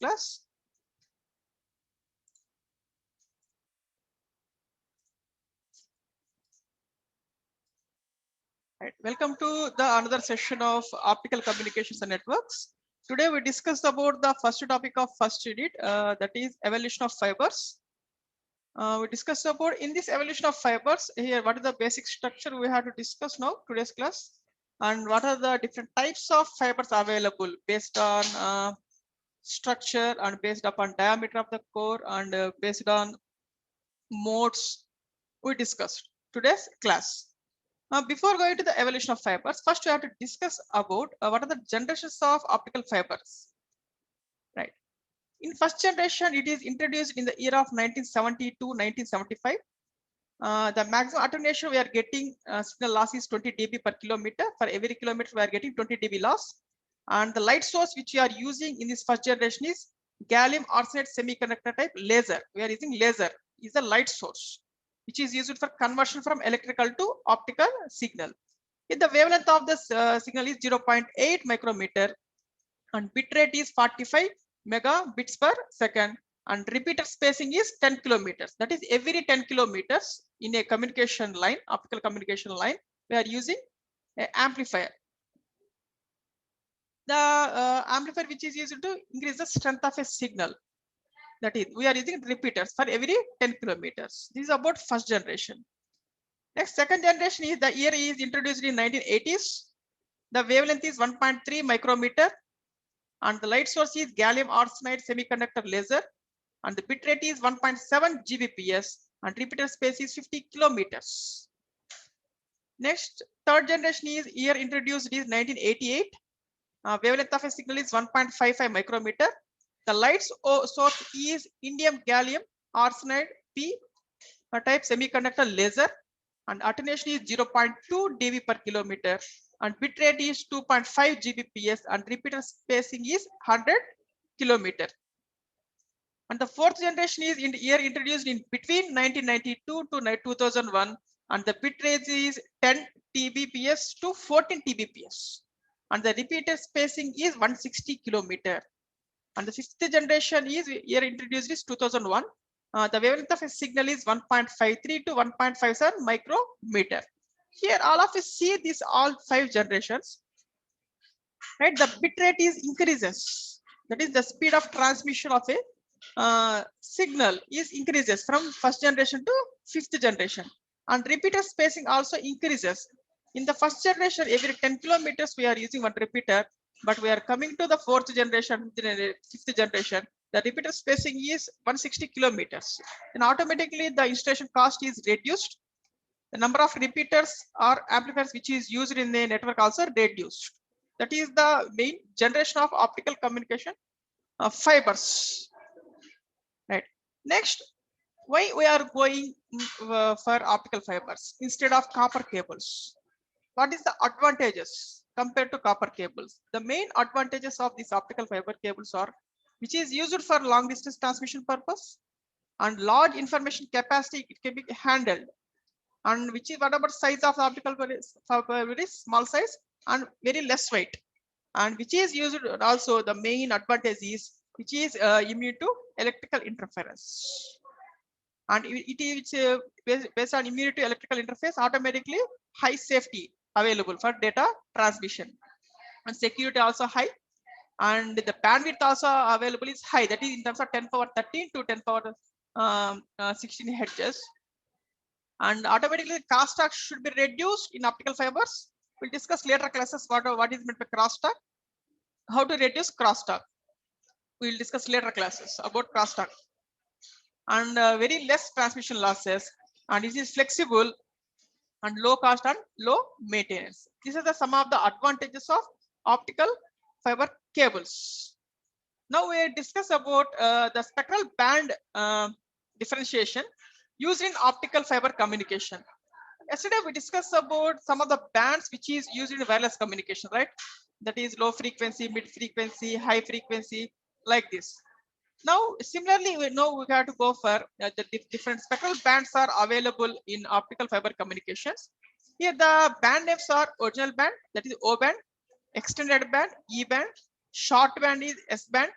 class. Right. Welcome to the another session of optical communications and networks. Today we discussed about the first topic of first unit, that is evolution of fibers. We discussed about in this evolution of fibers here what is the basic structure we have to discuss now today's class, and what are the different types of fibers available based on structure and based upon diameter of the core and based on modes we discussed today's class. Before going to the evolution of fibers, first we have to discuss about what are the generations of optical fibers. Right. In first generation, it is introduced in the year of 1970 to 1975. The maximum attenuation we are getting signal loss is 20 dB per kilometer. For every kilometer, we are getting 20 dB loss. And the light source which we are using in this first generation is gallium arsenide semiconductor type laser. We are using laser is the light source, which is used for conversion from electrical to optical signal. If the wavelength of the signal is 0.8 micrometer and bit rate is 45 megabits per second, and repeater spacing is 10 kilometers. That is every 10 kilometers in a communication line, optical communication line, we are using an amplifier. The amplifier which is used to increase the strength of a signal. That is, we are using repeaters for every 10 kilometers. This is about first generation. Next, second generation is the year is introduced in 1980s. The wavelength is 1.3 micrometer, and the light source is gallium arsenide semiconductor laser, and the bit rate is 1.7 Gbps, and repeater space is 50 kilometers. Next, third generation is year introduced is 1988. Wavelength of a signal is 1.55 micrometer. The light source is indium gallium arsenide P type semiconductor laser, and attenuation is 0.2 dB per kilometer, and bit rate is 2.5 Gbps, and repeater spacing is 100 kilometer. And the fourth generation is in the year introduced in between 1992 to 2001, and the bit rate is 10 Tbps to 14 Tbps, and the repeater spacing is 160 kilometer. And the fifth generation is year introduced is 2001. The wavelength of a signal is 1.53 to 1.57 micrometer. Here all of us see these all 5 generations. Right, the bit rate is increases. That is the speed of transmission of a signal is increases from first generation to fifth generation, and repeater spacing also increases. In the first generation, every 10 kilometers we are using one repeater, but we are coming to the fourth generation, fifth generation, the repeater spacing is 160 kilometers. And automatically the installation cost is reduced. The number of repeaters or amplifiers which is used in the network also reduced. That is the main generation of optical communication fibers. Right. Next, why we are going for optical fibers instead of copper cables? What is the advantages compared to copper cables? The main advantages of these optical fiber cables are which is used for long distance transmission purpose, and large information capacity it can be handled, and which is whatever size of the optical fiber is small size and very less weight, and which is used also the main advantage is which is immune to electrical interference, and it is based on immune to electrical interface, automatically high safety available for data transmission, and security also high, and the bandwidth also available is high, that is in terms of 10 power 13 to 10 power 16 hertz, and automatically crosstalk should be reduced in optical fibers. We'll discuss later classes what is meant by crosstalk, how to reduce crosstalk. We'll discuss later classes about crosstalk, and very less transmission losses, and it is flexible and low cost and low maintenance. These are the some of the advantages of optical fiber cables. Now we discuss about the spectral band differentiation used in optical fiber communication. Yesterday we discussed about some of the bands which is used in wireless communication, right? That is low frequency, mid frequency, high frequency, like this. Now, similarly, we know we have to go for the different spectral bands are available in optical fiber communications. Here, the band names are original band, that is O band, extended band, E band, short band is S band,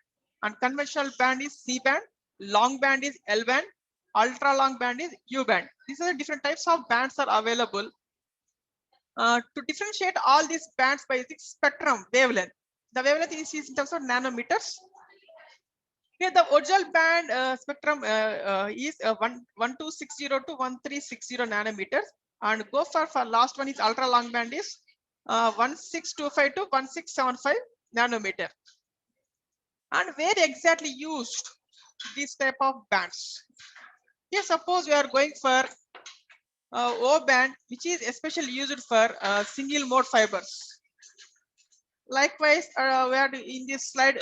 and conventional band is C band, long band is L band, ultra long band is U band. These are the different types of bands are available. To differentiate all these bands by the spectrum wavelength. The wavelength is in terms of nanometers. Here the original band spectrum is 1260 to 1360 nanometers, and go for last one is ultra long band is 1625 to 1675 nanometer. And where exactly used this type of bands? Here suppose we are going for O band, which is especially used for single mode fibers. Likewise, where in this slide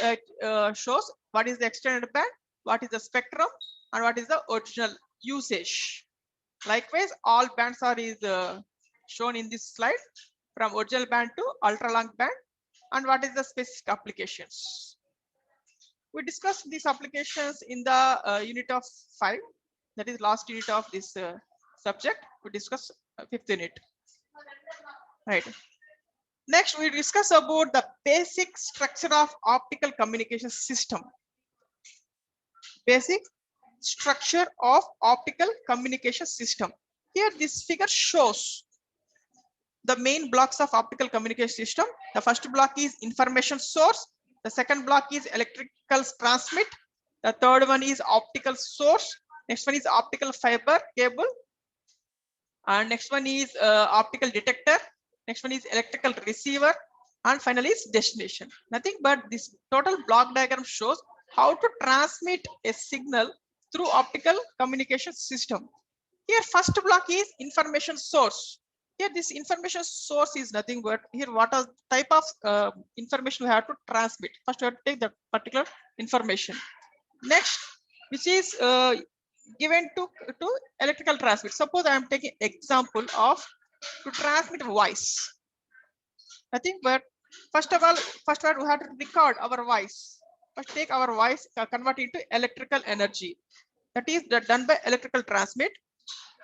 shows what is the extended band, what is the spectrum, and what is the original usage. Likewise, all bands are shown in this slide, from original band to ultra long band, and what is the specific applications. We discussed these applications in the unit of 5, that is last unit of this subject. We discussed 5th unit. Right. Next, we discuss about the basic structure of optical communication system. Basic structure of optical communication system. Here, this figure shows the main blocks of optical communication system. The first block is information source. The second block is electrical transmit. The third one is optical source. Next one is optical fiber cable. And next one is optical detector. Next one is electrical receiver, and finally is destination. Nothing but this total block diagram shows how to transmit a signal through optical communication system. Here first block is information source. Here this information source is nothing but here what are type of information we have to transmit. First we have to take the particular information. Next, which is given to electrical transmit. Suppose I am taking example of to transmit voice. Nothing but first of all we have to record our voice. First take our voice, convert it into electrical energy. That is done by electrical transmit.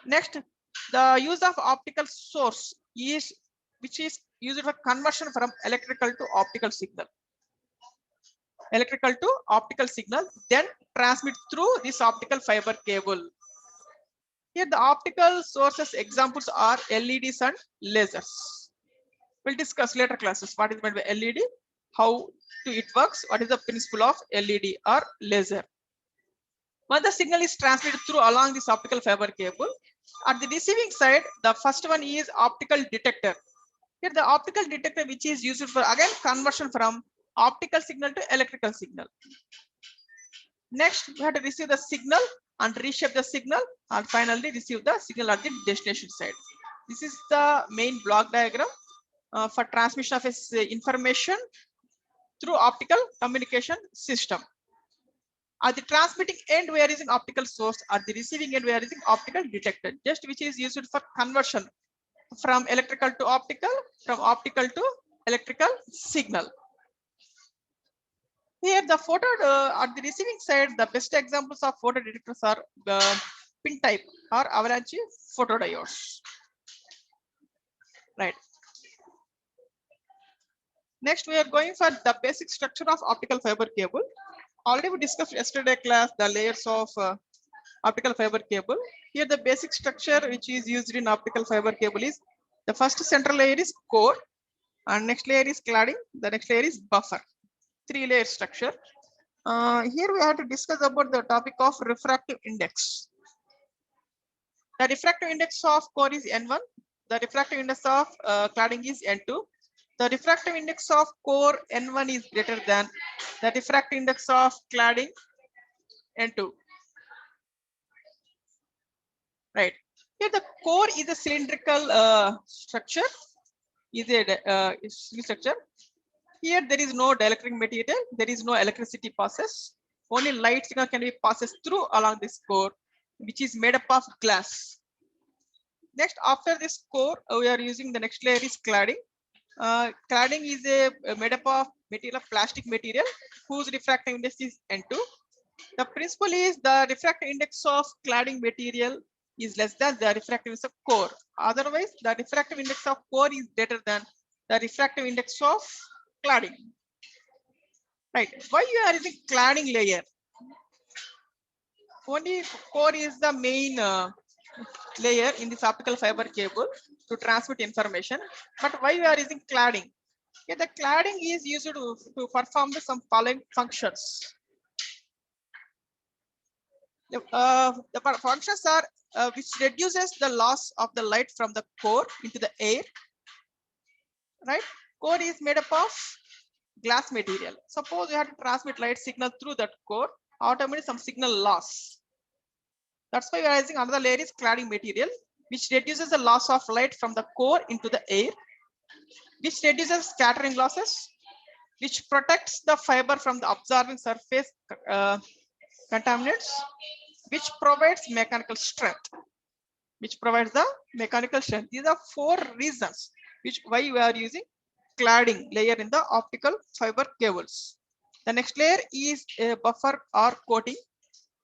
Next, the use of optical source is which is used for conversion from electrical to optical signal. Electrical to optical signal, then transmit through this optical fiber cable. Here the optical sources examples are LEDs and lasers. We'll discuss later classes what is meant by LED, how it works, what is the principle of LED or laser. When the signal is transmitted through along this optical fiber cable, at the receiving side, the first one is optical detector. Here the optical detector which is used for again conversion from optical signal to electrical signal. Next, we have to receive the signal and reshape the signal, and finally receive the signal at the destination side. This is the main block diagram for transmission of information through optical communication system. At the transmitting end, we are using optical source. At the receiving end, we are using optical detector, just which is used for conversion from electrical to optical, from optical to electrical signal. Here, the photo at the receiving side, the best examples of photo detectors are pin type or avalanche photodiodes. Right. Next, we are going for the basic structure of optical fiber cable. Already we discussed yesterday class the layers of optical fiber cable. Here, the basic structure which is used in optical fiber cable is the first central layer is core, and next layer is cladding. The next layer is buffer. 3-layer structure. Here we have to discuss about the topic of refractive index. The refractive index of core is N1. The refractive index of cladding is N2. The refractive index of core N1 is greater than the refractive index of cladding N2. Right. Here the core is a cylindrical structure. Is a structure. Here there is no dielectric material. There is no electricity passes. Only light signal can be passes through along this core, which is made up of glass. Next, after this core, we are using the next layer is cladding. Cladding is made up of material of plastic material whose refractive index is N2. The principle is the refractive index of cladding material is less than the refractive index of core. Otherwise, the refractive index of core is greater than the refractive index of cladding. Right. Why you are using cladding layer? Only core is the main layer in this optical fiber cable to transmit information. But why we are using cladding? Yeah, the cladding is used to perform some following functions. The functions are which reduces the loss of the light from the core into the air. Right? Core is made up of glass material. Suppose you have to transmit light signal through that core, automatically some signal loss. That's why we are using another layer is cladding material, which reduces the loss of light from the core into the air, which reduces scattering losses, which protects the fiber from the absorbing surface contaminants, which provides mechanical strength. These are four reasons which why we are using cladding layer in the optical fiber cables. The next layer is a buffer or coating,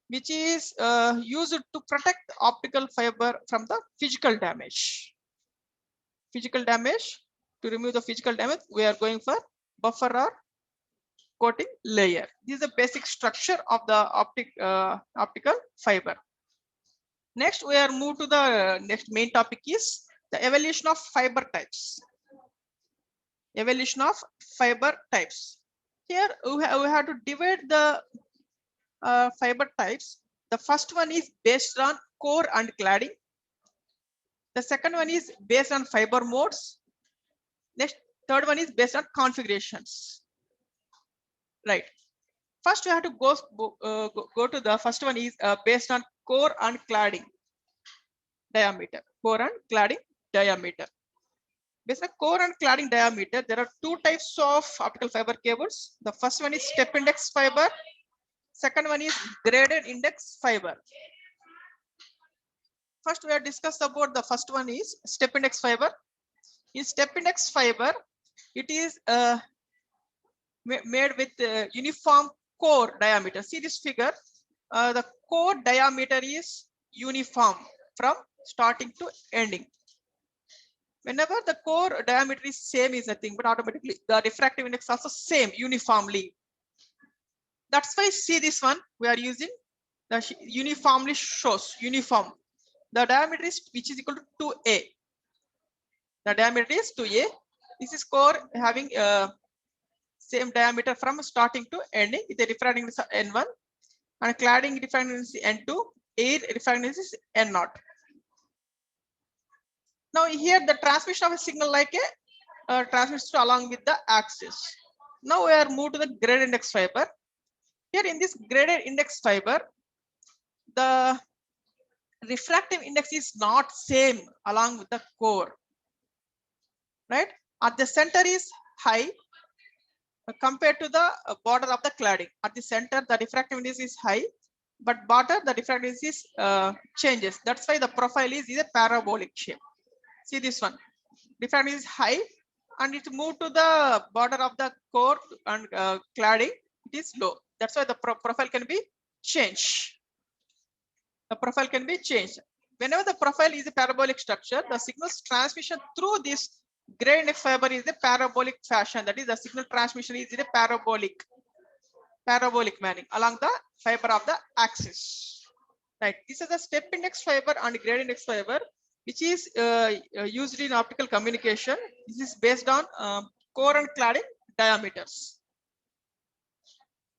which is used to protect the optical fiber from the physical damage. To remove the physical damage, we are going for buffer or coating layer. This is the basic structure of the optical fiber. Next, we are moved to the next main topic is the evolution of fiber types. Here we have to divide the fiber types. The first one is based on core and cladding. The second one is based on fiber modes. Next, third one is based on configurations. Right. First, we have to go to the first one is based on core and cladding diameter. Based on core and cladding diameter, there are two types of optical fiber cables. The first one is step index fiber. Second one is graded index fiber. First, we have discussed about the first one is step index fiber. In step index fiber, it is made with uniform core diameter. See this figure. The core diameter is uniform from starting to ending. Whenever the core diameter is same is nothing, but automatically the refractive index also same uniformly. That's why see this one we are using the uniformly shows uniform. The diameter is which is equal to 2a. The diameter is 2a. This is core having same diameter from starting to ending. The refractive index is n1 and cladding refractive index is n2. Air refractive index is n0. Now here the transmission of a signal like a transmission along with the axis. Now we are moved to the graded index fiber. Here in this graded index fiber, the refractive index is not same along with the core. Right? At the center is high compared to the border of the cladding. At the center, the refractive index is high, but border the refractive index is changes. That's why the profile is a parabolic shape. See this one. Refractive is high and it moved to the border of the core and cladding. It is low. That's why the profile can be changed. Whenever the profile is a parabolic structure, the signal's transmission through this graded index fiber is a parabolic fashion. That is, the signal transmission is in a parabolic manner along the fiber of the axis. Right. This is the step index fiber and graded index fiber, which is used in optical communication. This is based on core and cladding diameters.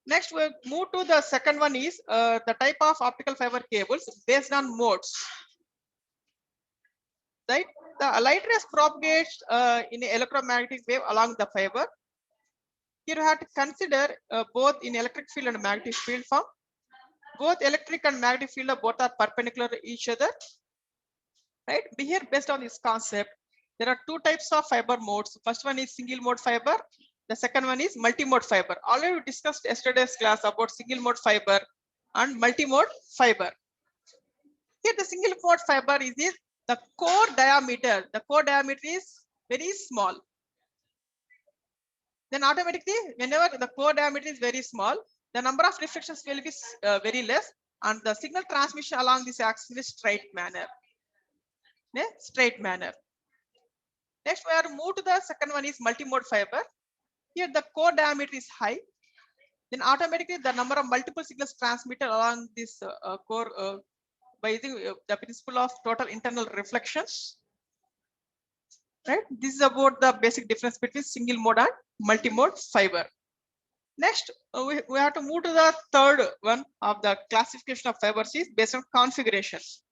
Next, we move to the second one is the type of optical fiber cables based on modes. Right, the light rays propagates in an electromagnetic wave along the fiber. Here you have to consider both in electric field and magnetic field form. Both electric and magnetic field are both are perpendicular to each other. Right, here based on this concept, there are two types of fiber modes. First one is single mode fiber. The second one is multi-mode fiber. Already we discussed yesterday's class about single mode fiber and multi-mode fiber. Here the single mode fiber is the core diameter. The core diameter is very small. Then automatically, whenever the core diameter is very small, the number of reflections will be very less, and the signal transmission along this axis in a straight manner. Next, we are moved to the second one is multi-mode fiber. Here the core diameter is high, then automatically the number of multiple signals transmitted along this core by using the principle of total internal reflections. Right, this is about the basic difference between single mode and multi-mode fiber. Next, we have to move to the third one of the classification of fibers is based on configurations.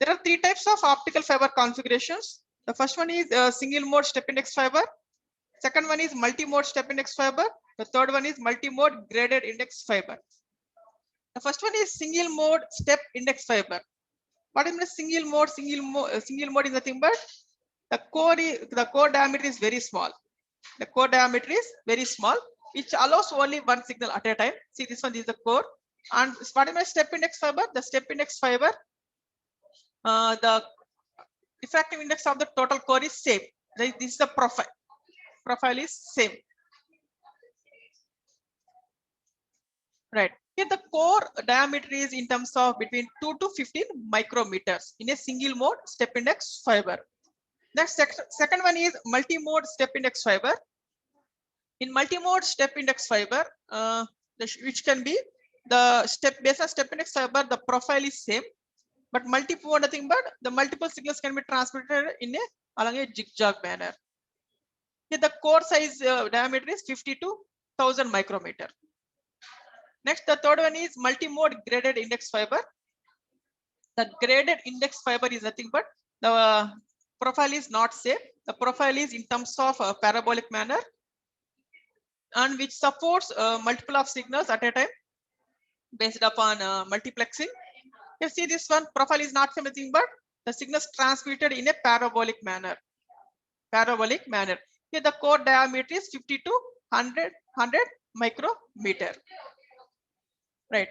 There are three types of optical fiber configurations. The first one is single mode step index fiber. Second one is multi-mode step index fiber. The third one is multi-mode graded index fiber. The first one is single mode step index fiber. What is the single mode? Single mode is nothing but the core diameter is very small. The core diameter is very small, which allows only one signal at a time. See, this one is the core. And what is my step index fiber? The step index fiber, the diffractive index of the total core is same. This is the profile. Profile is same. Right. Here the core diameter is in terms of between 2 to 15 micrometers in a single mode step index fiber. Next, second one is multi-mode step index fiber. In multi-mode step index fiber, which can be the based on step index fiber, the profile is same, but multi-mode nothing but the multiple signals can be transmitted in along a zigzag manner. Here the core size diameter is 50 to 1000 micrometer. Next, the third one is multi-mode graded index fiber. The graded index fiber is nothing but the profile is not same. The profile is in terms of a parabolic manner and which supports multiple of signals at a time based upon multiplexing. You see this one profile is not anything but the signals transmitted in a parabolic manner. Parabolic manner. Here the core diameter is 50 to 100 micrometer. Right.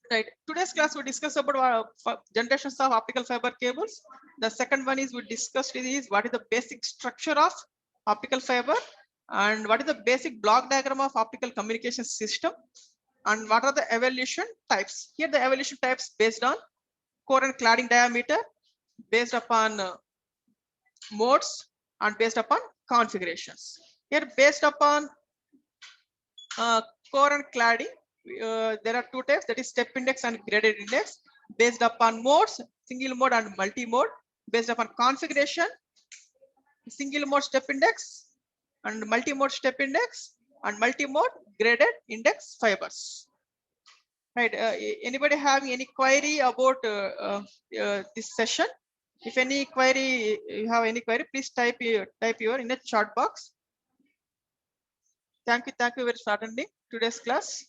Right. Today's class we discuss about generations of optical fiber cables. The second one is we discussed is what is the basic structure of optical fiber and what is the basic block diagram of optical communication system and what are the evolution types. Here the evolution types based on core and cladding diameter, based upon modes and based upon configurations. Here based upon core and cladding, there are two types, that is step index and graded index. Based upon modes, single mode and multi-mode. Based upon configuration, single mode step index and multi-mode step index and multi-mode graded index fibers. Right. Anybody having any query about this session? If any query, you have any query, please type your in the chat box. Thank you very much for attending today's class.